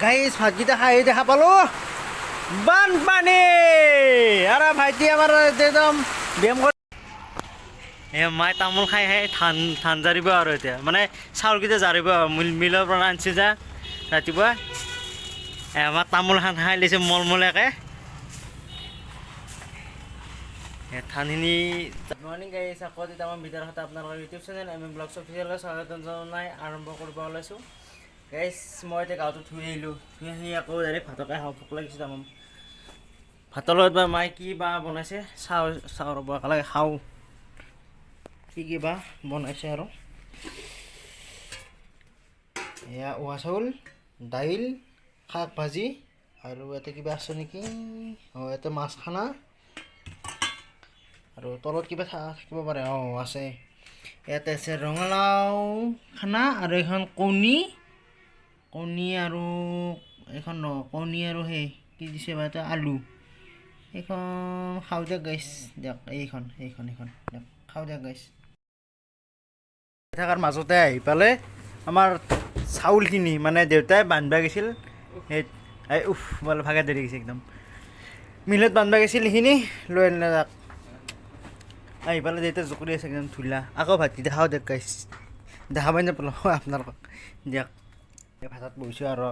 গাইছ ভাতকেইটা খাই দেখা পালো বানপানী আৰু ভাইটি আমাৰ একদম ব্যায়াম কৰি মায়ে তামোল খাই ধান জাৰিব আৰু এতিয়া মানে চাউলকেইটা জাৰিব মিলৰ পৰা আনিছে যা ৰাতিপুৱা আমাৰ তামোল খাই লৈছে মলমলীয়াকৈ ধানখিনি গুড মৰ্ণিং গাইছ আকৌ তেতিয়া আমাৰ ভিতৰত হতে আপোনালোকৰ ইউটিউব চেনেল ব্লগছ অফিচিয়েললৈ স্বাগতম জনাই আৰম্ভ কৰিব ওলাইছোঁ গাইছ মই এতিয়া গাঁৱতো ধুই আহিলোঁ ধুই আহি আকৌ ডাইৰেক্ট ভাতকে খাওঁ ভোক লাগিছে তামাম ভাতৰ লগত বা মায়ে কি বা বনাইছে চাওঁ ৰ'ব একেলগে খাওঁ কি বা বনাইছে আৰু এয়া উহা চাউল দাইল শাক ভাজি আৰু ইয়াতে কিবা আছে নেকি ইয়াতে মাছ খানা আৰু তলত কিবা থাকিব পাৰে আছে ইয়াতে আছে ৰঙালাও খানা আৰু এখন কণী আৰু এখন কণী আৰু সেই কি দিছে বা এটা আলু এইখন খাওঁ দিয়ক গাইছ দিয়ক এইখন দিয়ক খাওঁ দিয়ক গাইছ থকাৰ মাজতে আহি পালে আমাৰ চাউলখিনি মানে দেউতাই বান্ধিব গৈছিল এই বোলে ভাগে দেৰি গৈছে একদম মিলত বান্ধিব গৈছিল সেইখিনি লৈ আনিলে তাক আহি পালে দেউতা জুকুৰি আছে একদম ধুলা আকৌ ভাতকেইটা খাওঁ দিয়ক গাইছ দেখা পাই নাপালোঁ আপোনালোকক দিয়ক ভাতত বহিছোঁ আৰু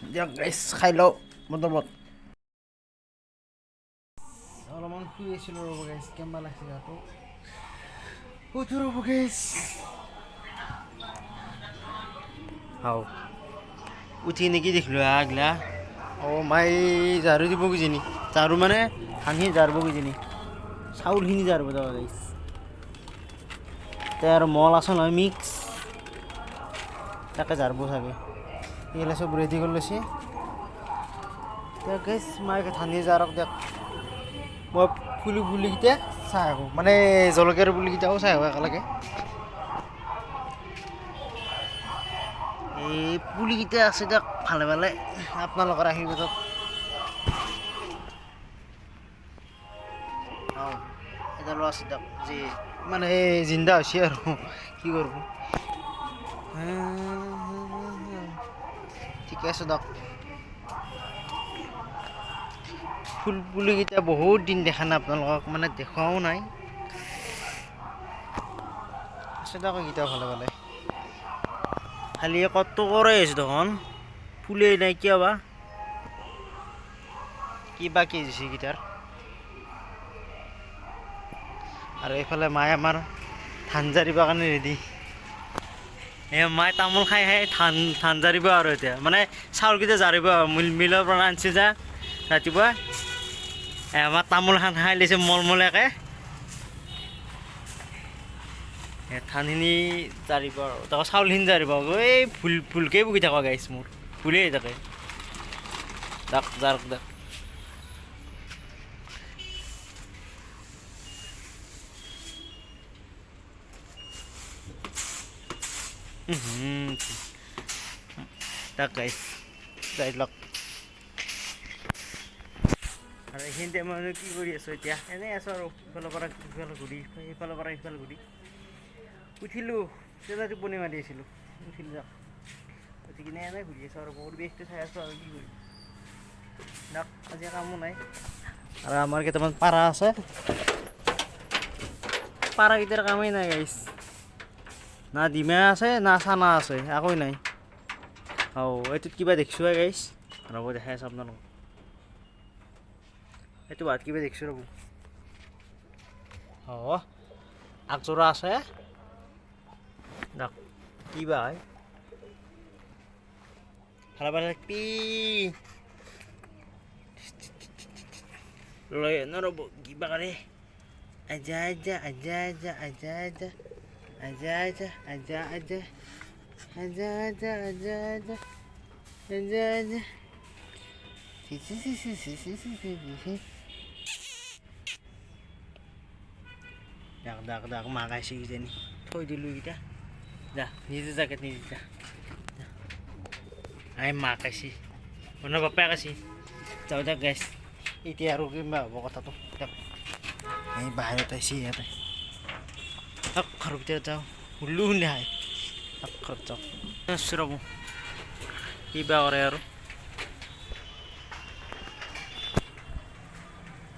দিয়ক গাইছ খাই লওঁ মতামত অলপমান শুই আছিলোঁ ৰ'ব গাইছ কেম্বা লাগিছে গাটো উঠো ৰ'ব গাইছ খাওঁ উঠি নেকি দেখিলোঁ আগলা মাই ঝাৰু দিব কিজানি ঝাৰু মানে ধানখিনি ঝাৰিব কিজানি চাউলখিনি ঝাৰিব যাব গাইছ তাতে আৰু মল আছে নহয় মিক্স তাকে ঝাৰিব চাগে এইগিলা চব ৰেডি কৰি লৈছে গাইছ মায়ে ধানি ঝাৰক দিয়ক মই পুলিকেইটা চাই আহোঁ মানে জলকীয়াৰ পুলিকেইটাও চাই আহোঁ একেলগে এই পুলিকেইটা আছে দিয়ক ভালে ভালে আপোনালোকৰ আশীৰ্বাদত এডালো আছে দিয়ক যি মানে জিন্দা হৈছে আৰু কি কৰিব ঠিকে আছে দিয়ক পুলিকেইটা বহুত দিন দেখা নাই আপোনালোকক মানে দেখুৱাও নাই আছে দিয়ক এইকেইটা ভালে ভালে খালি কত কৰে আছে দেখোন ফুলেই নাই কিয় বা কিবা কি দিছে গীটাৰ আৰু এইফালে মায়ে আমাৰ ধান জাৰিবৰ কাৰণে ৰেডি মায়ে তামোল খাই ধান জাৰিব আৰু এতিয়া মানে চাউলকেইটা জাৰিব মিলৰ পৰা আনিছে যা ৰাতিপুৱা আমাৰ তামোল খাই লৈছে মলমলীয়াকৈ ধানখিনি জাৰিব আৰু তাকো চাউলখিনি জাৰিব এই ভুলকৈ বকি থাকক গাইছ মোৰ ভুলেই থাকে দাক জাৰক দাক তাক গাইছ যাই লওক আৰু এইখিনিতে মই কি কৰি আছোঁ এতিয়া এনেই আছোঁ আৰু ইফালৰ পৰা ইফালে ঘূৰি সিফালৰ পৰা ইফালে ঘূৰি উঠিলোঁ তেতিয়া টোপনি মাৰি আছিলোঁ উঠিলোঁ যাওক উঠি কিনে এনেই ঘূৰি আছোঁ আৰু পৰিৱেশটো চাই আছোঁ আৰু কি কৰিম যাওক আজি কামো নাই আৰু আমাৰ কেইটামান পাৰা আছে পাৰাকেইটাৰ কামেই নাই গাইছ না ডিমা আছে না চানা আছে একোৱেই নাই এইটোত কিবা দেখিছোঁ গাইছ ৰ'ব দেখাই আছোঁ আপোনালোকক এইটো ভাত কিবা দেখিছোঁ ৰ'ব আগজোৰা আছে কিবা হয় ভালে ভালে থাকবি লৈ নৰ'ব কিবা কৰে আজা আজা আজা আজা আজা আজা আজা আজা আজা আজা আজা আজা আজা আজা আজা আজা দাক মাগাইছে কিজানি থৈ দিলোঁ এইকেইটা যা নিজে জাকেট নিজে যা মাকাইছি আপোনাৰ বাপাই কাছি যাওঁ দিয়ক গাইছ এতিয়া আৰু কিবা হ'ব কথাটো দিয়ক এই বাহিৰত আহিছে ইয়াতে ঘৰৰ ভিতৰত যাওঁ হুল্লু শুনি খাই ঘৰত যাওঁ ৰ'ব কিবা কৰে আৰু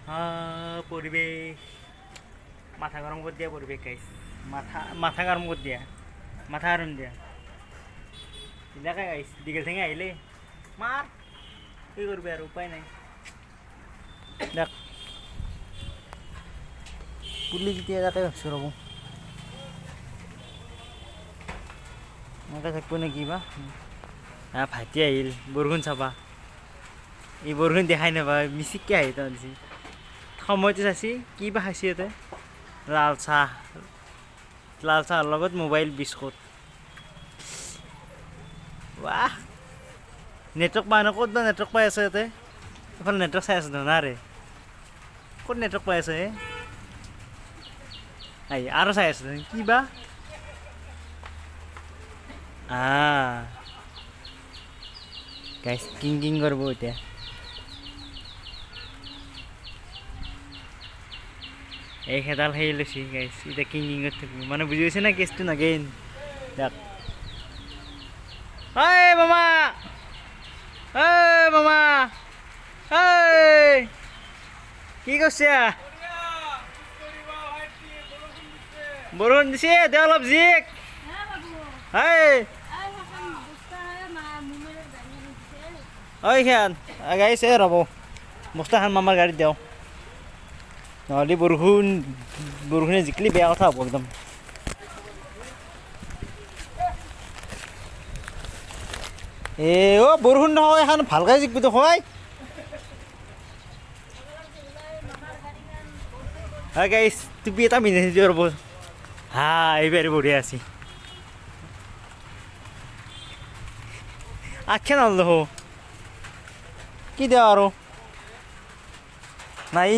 পৰিৱেশ মাথা গৰম কৰি দিয়া পৰিৱেশ গাইছ মাথা গৰম কৰি দিয়া মাথা গৰম দিয়া এইবিলাকে গাইছ দীঘল ঠেঙে আহিলে মাৰ কি কৰিবি আৰু উপায় নাই দেখ পুলি কেতিয়া তাকে ভাবছোঁ ৰ'ব এনেকৈ থাকিব নে কি বা ভাইটি আহিল বৰষুণ চাবা এই বৰষুণ দেখাই নাপা মিচিককৈ আহি তাৰপিছত সময়টো চাইছি কি বা খাইছে ইয়াতে লাল চাহৰ লগত মোবাইল বিস্কুট ৱাহ নেটৱৰ্ক পাই ন ক'ত বা নেটৱৰ্ক পাই আছে ইয়াতে এইফালে নেটৱৰ্ক চাই আছে নাৰে ক'ত নেটৱৰ্ক পাই আছে আহি আৰু চাই আছে কি বা গাইছ কিং কৰিব এতিয়া এই খেদাল সেই লৈছি গাইছ এতিয়া কিঙত থাকিব মানে বুজি পাইছে না কেছটো নাগেইন দেখ ঐ মামা কি কৈছে বৰষুণ দিছে দে অলপ জিক ঐ খান গাইছে ৰ'ব বস্তাখান মামাৰ গাড়ীত দিওঁ নহ'লে বৰষুণে জিকলি বেয়া কথা হ'ব একদম বৰষুণ নহয় এখন ভালকৈ জিকবি তো হয় গাইছ টুপি এটা পিন্ধি দিওঁ ৰ'ব এইবাৰ বঢ়িয়া আছে আখে নলহ কি দিওঁ আৰু নাই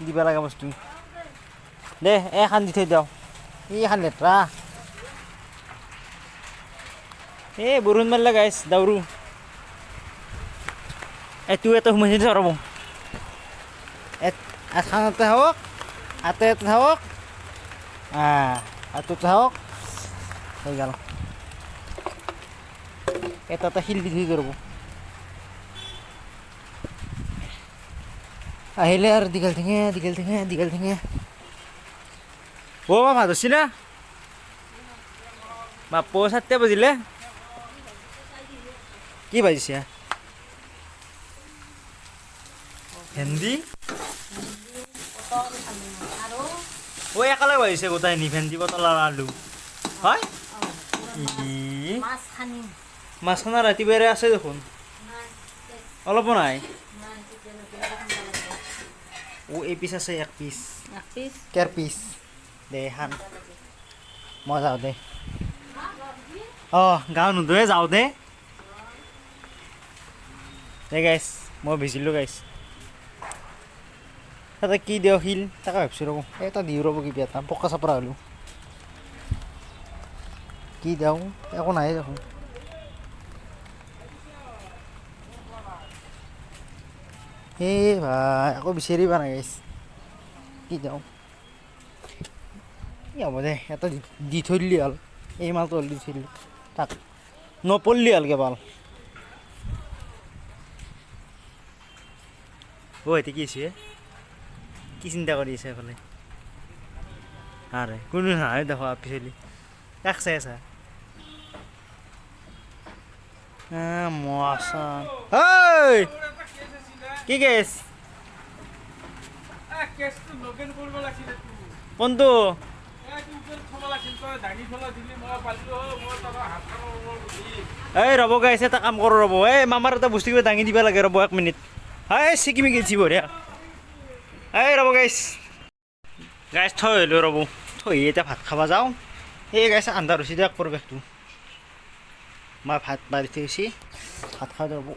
দিব লগা বস্তু দে এখন দি থৈ দিওঁ এইখন লেতেৰা বৰষুণ মাৰিলে গাইছ দাউৰো এইটো এটা সোমাইছে দিছ ৰ'ব এখনতে হওক আতে হওক আঁততে হওক হৈ গ'ল এটা শিল দি থৈ ৰ'ব আহিলে আৰু দীঘল ঠেঙে মা ভাত হৈছি না বাপ্পো 7টা বাজিলে কি বাজিছে ভেন্দি একেলগে বাজিছে গোটাইনি ভেন্দি পটল আৰু আলু হয় মাছ খানা ৰাতিপুৱাই আছে দেখোন অলপো নাই এই পিচ আছে এক পিচ কেৰ পিচ দে খান মই যাওঁ দে গাঁও নোধোৱে যাওঁ দে গাইছ মই ভিজিলোঁ গাইছ তাতে কি দিওঁ শিল তাকে ভাবিছোঁ ৰ'ব এটা দিওঁ ৰ'ব কিবা এটা পকা চাপৰা হ'লোঁ কি দিওঁ একো নাই দেখোন ভাই আকৌ বিচাৰি পোৱা নাই গাইছ কি দিওঁ হ'ব দে এটা দি থৈ দিলি হ'ল এই মালটো হ'ল দি থৈ দিলোঁ তাক নপৰলি হ'ল কেৱল এতিয়া কি হৈছে কি চিন্তা কৰি আছে এইফালে কোনো নহয় দেখো পিছলি কাক চাই আছা কি কেছ কোনটো ৰ'ব গাইছ এটা কাম কৰোঁ ৰ'ব মামাৰ এটা বস্তু কিবা দাঙি দিব লাগে ৰ'ব 1 মিনিট চিকিমি গেছি বঢ়িয়া ৰ'ব গাইছ থৈ আহিলোঁ ৰ'ব থৈ এতিয়া ভাত খাব যাওঁ গাইছ আন্ধাৰ হৈছে দিয়ক পৰিৱেশটো মই ভাত বাঢ়ি থৈছি ভাত খাই ৰ'ব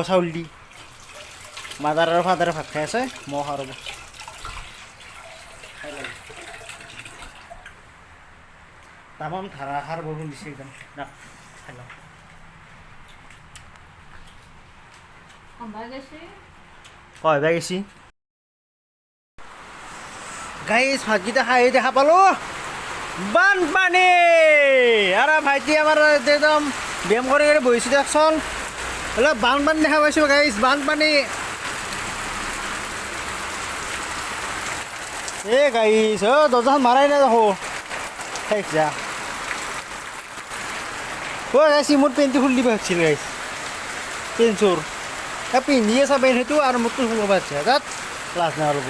চাউল দি মাদাৰ আৰু ফাদাৰে ভাত খাই আছে মই খাওঁ ৰ'ব তামাম ধাৰাসাৰ বৰষুণ দিছে একদম খাই লওঁ কয়বা গেছি গাইছ ভাতকেইটা খাই দেখা পালোঁ বানপানী আৰু ভাইটি আমাৰ একদম ব্যায়াম কৰি বহিছোঁ দেখোন অলপ বানপানী দেখা পাইছোঁ গাইছ বানপানী গাইছ দৰ্জাখন মাৰাই নাই দেখো শেষ যা গাইছ মোৰ পেণ্টটো খুলি দিব হৈছিল গাইছ পেণ্টটোৰ পিন্ধিয়ে চাব সেইটো আৰু মোৰতো সোমাব আছে তাত লাজ নাই অলপ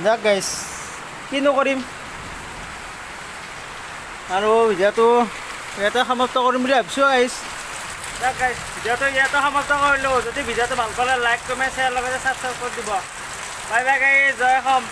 যাক গাইছ কিনো কৰিম আৰু ভিডিঅ'টো ইয়াতে সমাপ্ত কৰিম বুলি ভাবিছোঁ গাইছ যাক গাইছ ভিডিঅ'টো ইয়াতে সমাপ্ত কৰিলোঁ যদি ভিডিঅ'টো ভাল পালে লাইক কমেণ্ট শ্বেয়াৰ লগতে ছাবস্ক্ৰাইব কৰি দিব বাই বাই গাইছ জয় অসম